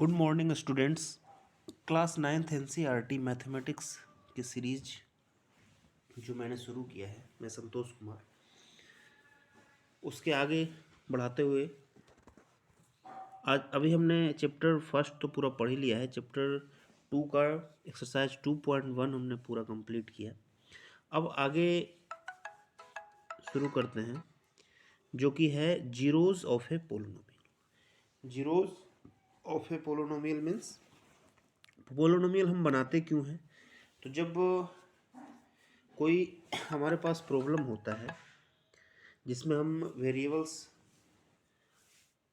Good morning students. Class ninth NCERT mathematics की series जो मैंने शुरू किया है, मैं संतोष कुमार, उसके आगे बढ़ाते हुए आज अभी हमने चैप्टर फर्स्ट तो पूरा पढ़ ही लिया है। चैप्टर 2 का एक्सरसाइज 2.1 हमने पूरा कंप्लीट किया। अब आगे शुरू करते हैं, जो कि है zeros of A polynomial. Zeros of A polynomial means polynomial हम बनाते क्यों हैं? तो जब कोई हमारे पास प्रॉब्लम होता है जिसमें हम वेरिएबल्स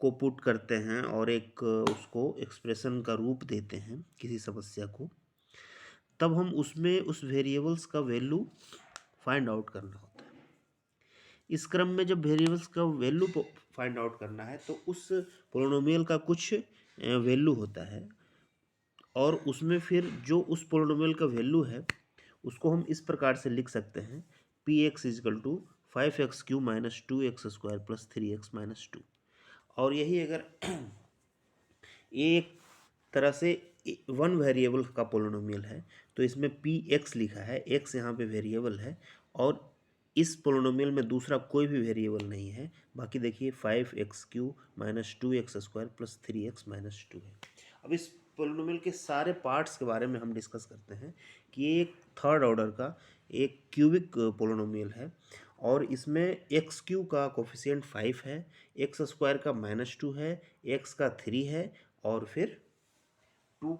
को पुट करते हैं और एक उसको एक्सप्रेशन का रूप देते हैं किसी समस्या को, तब हम उसमें उस वेरिएबल्स का वैल्यू फाइंड आउट करना होता है। इस क्रम में जब वेरिएबल्स का वैल्यू फाइंड आउट करना है तो उस पोलिनोमियल का कुछ वैल्यू होता है, और उसमें फिर जो उस पोलिनोमियल का वैल्यू है उसको हम इस प्रकार से लिख सकते हैं, P x is equal to 5x³ minus 2x² plus 3x minus 2। और यही अगर ये एक तरह से वन वेरिएबल का पोलिनोमियल है तो इसमें पी एक्स लिखा है, एक्स यहाँ पे वेरिएबल है और इस पोलिनोमियल में दूसरा कोई भी वेरिएबल नहीं है। बाकी देखिए 5x³ minus 2x² plus 3x minus 2 है। अब इस पोलिनोमियल के सारे पार्ट्स के बारे में हम डिस्कस करते हैं कि ये एक थर्ड ऑर्डर का एक क्यूबिक पोलिनोमियल है और इसमें x³ का कोफिशिएंट 5 है, x² का -2 है, x का 3 है और फिर 2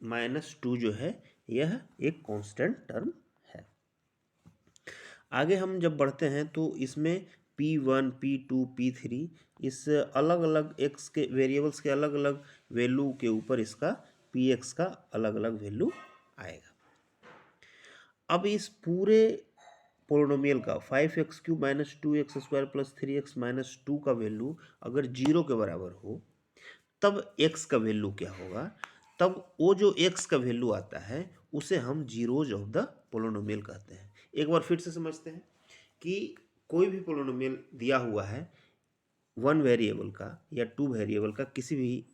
-2 जो है यह एक कांस्टेंट टर्म है। आगे हम जब बढ़ते हैं तो इसमें P1, P2, P3 इस अलग अलग x के वेरिएबल्स के अलग अलग वैल्यू के ऊपर इसका Px का अलग अलग वैल्यू आएगा। अब इस पूरे पोलिनोमियल का 5x³ minus 2x² plus 3x minus 2 का वैल्यू अगर 0 के बराबर हो तब x का वैल्यू क्या होगा? तब वो जो x का वैल्यू आता है उसे हम जीरोज ऑफ द पोलिनोमियल कहते हैं। एक बार फिर से समझते हैं कि कोई भी पोलिनोमियल दिया हुआ है वन वेरिएबल का या टू वेरिएबल का, किसी भी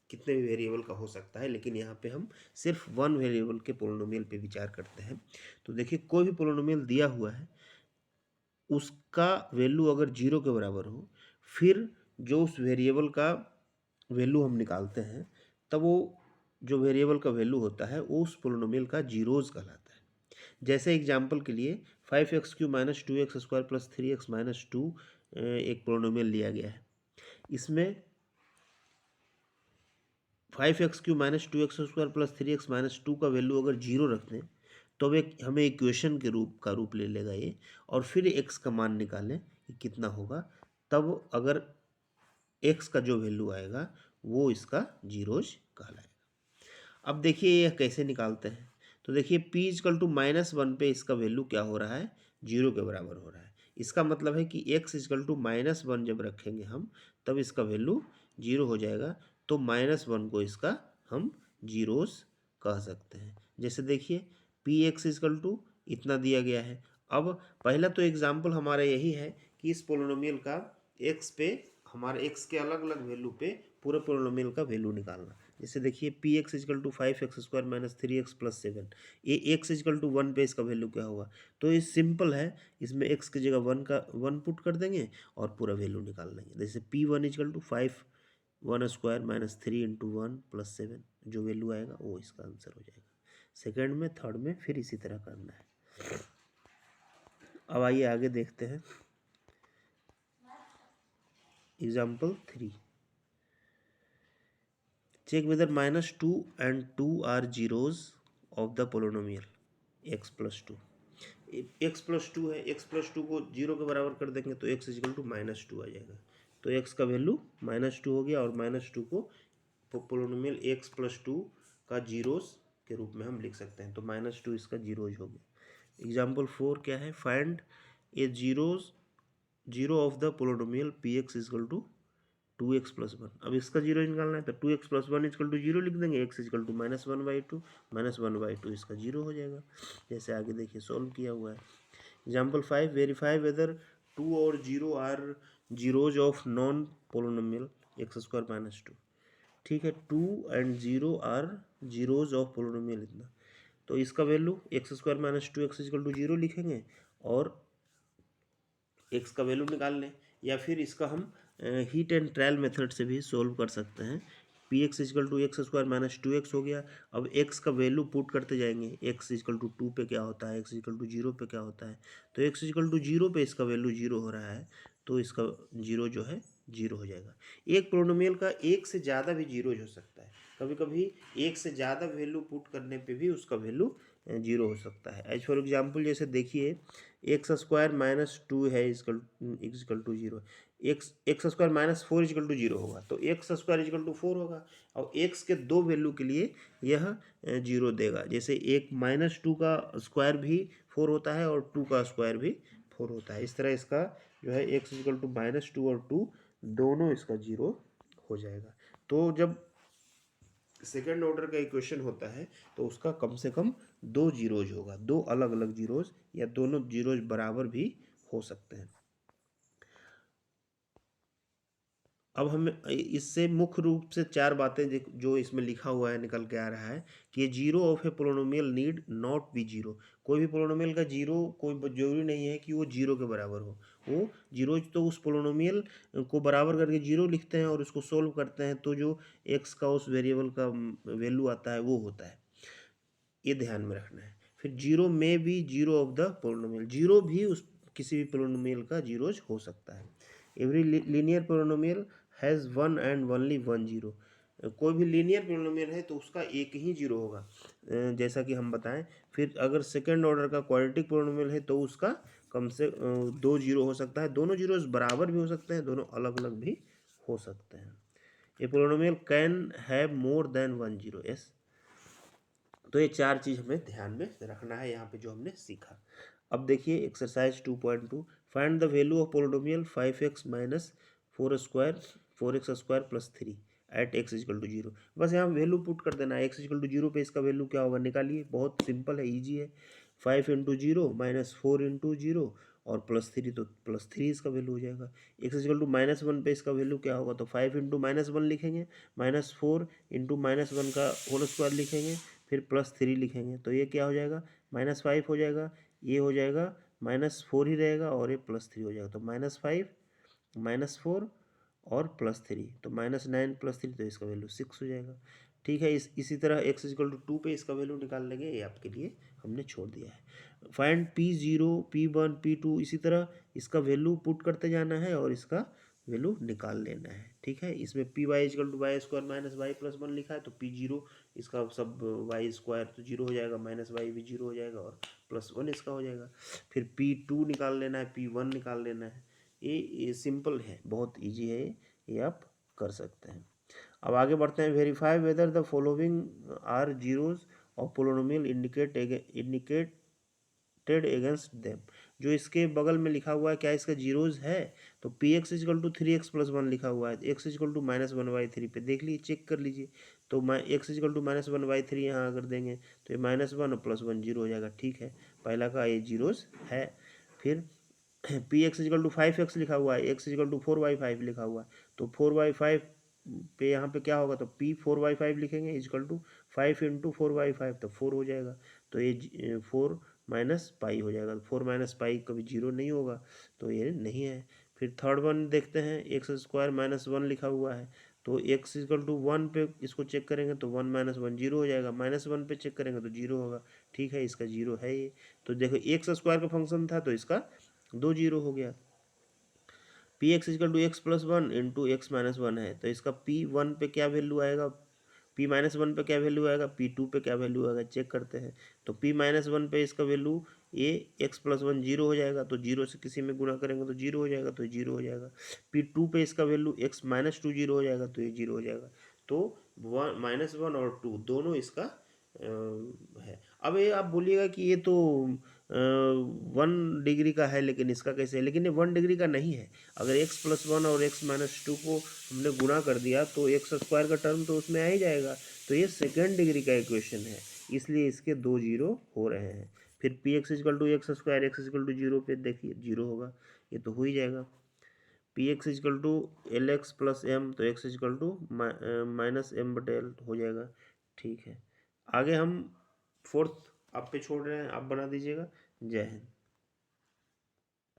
कितने भी वेरिएबल का हो सकता है, लेकिन यहाँ पे हम सिर्फ वन वेरिएबल के पोलिनोमियल पे विचार करते हैं। तो देखिए कोई भी पोलिनोमियल दिया हुआ है उसका वैल्यू अगर 0 के बराबर हो, फिर जो उस वेरिएबल का वैल्यू हम निकालते हैं तब वो जो वेरिएबल का वैल्यू होता है वो उस पोलिनोमियल का जीरोज कहलाता है। जैसे एग्जांपल के लिए 5x³ minus 2x² plus 3x minus 2 एक पोलिनोमियल लिया गया है। इसमें 5x³ minus 2x² plus 3x minus 2 का वैल्यू अगर 0 रख दें तो एक हमें इक्वेशन के रूप ले लेगा ये, और फिर x का मान निकालें कि कितना होगा, तब अगर x का जो वैल्यू आएगा वो इसका जीरोज कहलाएगा। अब देखिए यह कैसे निकालते हैं। तो देखिए p इजकल टू -1 पे इसका वैल्यू क्या हो रहा है, 0 के बराबर हो रहा है। इसका मतलब है कि x इजकल टू -1 जब रखेंगे हम तब इसका वैल्यू 0 हो जाएगा, तो -1 को इसका हम जीरोज कह सकते हैं। जैसे देखिए पी एक्स इजकल टू इतना दिया गया है। अब पहला तो एग्जाम्पल हमारा यही है कि इस पोलिनोमियल का x पे हमारे x के अलग अलग वैल्यू पे पूरे पोलिनोमियल का वैल्यू निकालना। जैसे देखिए P x is equal to 5x² minus 3x plus 7, ये x इजकल टू 1 पे इसका वैल्यू क्या होगा? तो ये सिंपल है, इसमें x की जगह 1 पुट कर देंगे और पूरा वैल्यू निकाल लेंगे। जैसे p1 is equal to 5 1² minus 3 into 1 plus 7, जो वैल्यू आएगा वो इसका आंसर हो जाएगा। सेकेंड में, थर्ड में फिर इसी तरह करना है। अब आइए आगे देखते हैं example 3। Check whether -2 and 2 are zeros of the polynomial x plus 2। x plus 2 है, x प्लस 2 को 0 के बराबर कर देंगे तो x इजकल टू -2 आ जाएगा। तो x का वैल्यू -2 हो गया और -2 को पोलिनोमियल x प्लस 2 का जीरोस के रूप में हम लिख सकते हैं। तो -2 इसका जीरोज हो गया। एग्जाम्पल 4 क्या है? Find a zero of the polynomial P x is equal to 2x plus 1। अब इसका जीरो निकालना है तो 2x प्लस 1 इजकल टू 0 लिख देंगे, x इजकल टू -1/2, -1/2 इसका जीरो हो जाएगा। जैसे आगे देखिए सॉल्व किया हुआ है। एग्जाम्पल 5, वेरीफाई वेदर 2 और 0 are zeros of non polynomial x² minus 2। ठीक है, 2 and 0 are zeros of polynomial इतना। तो इसका value X square minus 2x equal to 0 लिखेंगे और एक्स का वैल्यू निकाल लें, या फिर इसका हम हीट एंड ट्रायल मेथड से भी सोल्व कर सकते हैं। P x is equal to X square minus 2x हो गया। अब एक्स का वैल्यू पुट करते जाएंगे, एक्स इजकल टू 2 पे क्या होता है, एक्स इजकल टू 0 पे क्या होता है। तो एक्स इजकल टू 0 पे इसका वैल्यू 0 हो रहा है, तो इसका 0 जो है 0 हो जाएगा। एक पोलिनोमियल का एक से ज़्यादा भी 0 हो सकता है, कभी कभी एक से ज़्यादा वैल्यू पुट करने पे भी उसका वैल्यू 0 हो सकता है। एज फॉर एग्जाम्पल जैसे देखिए, एक्स स्क्वायर माइनस 2 है is equal to 0, X square minus 4 is equal to 0 होगा, तो एक्स स्क्वायर इजकल टू 4 होगा। और एक्स के दो वैल्यू के लिए यह 0 देगा। जैसे एक माइनस 2 का स्क्वायर भी 4 होता है और 2 का स्क्वायर भी 4 होता है। इस तरह इसका जो है एक्स इजकल टू माइनस 2 और 2 दोनों इसका 0 हो जाएगा। तो जब सेकेंड ऑर्डर का इक्वेशन होता है तो उसका कम से कम 2 जीरोज होगा, 2 अलग अलग जीरोज, या दोनों जीरोज बराबर भी हो सकते हैं। अब हमें इससे मुख्य रूप से 4 बातें जो इसमें लिखा हुआ है निकल के आ रहा है कि zero of A polynomial need not be zero. कोई भी पोलिनोमियल का जीरो कोई जरूरी नहीं है कि वो जीरो के बराबर हो। वो जीरो तो उस पोलिनोमियल को बराबर करके जीरो लिखते हैं और उसको सोल्व करते हैं, तो जो एक्स का उस वेरिएबल का वैल्यू आता है वो होता है। ये ध्यान में रखना है। फिर जीरो में भी zero of the polynomial, zero भी उस किसी भी पोलिनोमियल का जीरोज हो सकता है। Every linear polynomial has one and only one zero. कोई भी लीनियर पोलिनोमियल है तो उसका एक ही जीरो होगा, जैसा कि हम बताएं। फिर अगर सेकेंड ऑर्डर का क्वाड्रेटिक पोलिनोमियल है तो उसका कम से 2 जीरो हो सकता है। दोनों जीरोज बराबर भी हो सकते हैं, दोनों अलग अलग भी हो सकते हैं। A polynomial can have more than one zero. Yes, तो ये 4 चीज़ हमें ध्यान में रखना है यहाँ पे जो हमने सीखा। अब देखिए exercise 2.2, find the value of polynomial 5x minus 4x square plus 3 at x is equal to 0। बस यहाँ वैल्यू पुट कर देना है, x इजकल टू 0 पे इसका वैल्यू क्या होगा निकालिए, बहुत सिंपल है, ईजी है। 5 इंटू 0 माइनस 4 इंटू 0 और प्लस 3, तो प्लस 3 इसका वैल्यू हो जाएगा। x इजकल टू माइनस 1 पे इसका वैल्यू क्या होगा, तो 5 इंटू माइनस 1 लिखेंगे, माइनस 4 इंटू माइनस 1 का होल स्क्वायर लिखेंगे, फिर प्लस 3 लिखेंगे, तो ये क्या हो जाएगा, माइनस 5 हो जाएगा। ये हो जाएगा माइनस 4 ही रहेगा और ये प्लस 3 हो जाएगा, तो माइनस 5 माइनस 4 और प्लस 3, तो माइनस 9 प्लस 3, तो इसका वैल्यू 6 हो जाएगा। ठीक है, इसी तरह x इक्वल टू 2 पे इसका वैल्यू निकाल लेंगे, ये आपके लिए हमने छोड़ दिया है। फाइंड P0 P1 P2, इसी तरह इसका वैल्यू पुट करते जाना है और इसका वैल्यू निकाल लेना है। ठीक है, इसमें P Y is equal to Y square minus Y plus 1 लिखा है, तो P0 इसका सब वाई स्क्वायर तो 0 हो जाएगा, माइनस वाई भी 0 हो जाएगा और प्लस 1 इसका हो जाएगा। फिर P2 निकाल लेना है, P1 निकाल लेना है। ये सिंपल है, बहुत ईजी है, ये आप कर सकते हैं। अब आगे बढ़ते हैं। Verify whether the following are zeros of polynomial indicated against them. जो इसके बगल में लिखा हुआ है क्या इसका जीरोज है, तो P x is equal to 3x plus 1 लिखा हुआ है, एक्स इजकल टू माइनस 1/3 पे देख लीजिए, चेक कर लीजिए। तो एक्स इजकल टू माइनस 1/3 यहाँ अगर देंगे तो ये माइनस 1 और प्लस 1 जीरो हो जाएगा। ठीक है, पहला का ये जीरोज है। फिर P x is equal to 5x लिखा हुआ है, एक्स इजकल टू 4/5 लिखा हुआ है, तो 4/5 पे यहाँ पे क्या होगा, तो p 4/5 लिखेंगे इजकल टू 5 इंटू 4/5, तो 4 हो जाएगा। तो ये 4 माइनस पाई हो जाएगा, 4 माइनस पाई कभी जीरो नहीं होगा, तो ये नहीं है। फिर थर्ड वन देखते हैं, एक्स स्क्वायर माइनस 1 लिखा हुआ है, तो एक्स इजकल टू 1 पे इसको चेक करेंगे तो 1 माइनस 1 जीरो हो जाएगा, माइनस 1 पे चेक करेंगे तो जीरो होगा। ठीक है, इसका जीरो है ये। तो देखो एक्स स्क्वायर का फंक्शन था तो इसका 2 जीरो हो गया। P x is equal to X plus 1 into X minus 1 है, तो इसका P1 पे क्या वैल्यू आएगा, P माइनस 1 पे क्या वैल्यू आएगा, P2 पे क्या वैल्यू आएगा, चेक करते हैं। तो P माइनस 1 पे इसका वैल्यू ये एक्स प्लस 1 जीरो हो जाएगा, तो जीरो से किसी में गुणा करेंगे तो जीरो हो जाएगा, तो जीरो हो जाएगा। P2 पे इसका वैल्यू एक्स माइनस 2 जीरो हो जाएगा, तो ये जीरो हो जाएगा। तो माइनस 1 और 2 दोनों इसका है। अब ये आप बोलिएगा कि ये तो 1 डिग्री का है, लेकिन इसका कैसे है, लेकिन ये 1 डिग्री का नहीं है। अगर x प्लस 1 और x माइनस 2 को हमने गुणा कर दिया तो एक्स स्क्वायर का टर्म तो उसमें आ ही जाएगा, तो ये सेकेंड डिग्री का इक्वेशन है, इसलिए इसके 2 जीरो हो रहे हैं। फिर P x is equal to X square X is equal to 0 पे देखिए जीरो होगा, ये तो हो ही जाएगा। P x is equal to L x plus M, तो x is equal to minus M बटे एल हो जाएगा। ठीक है, आगे हम फोर्थ आप पे छोड़ रहे हैं, आप बना दीजिएगा। जय हिंद।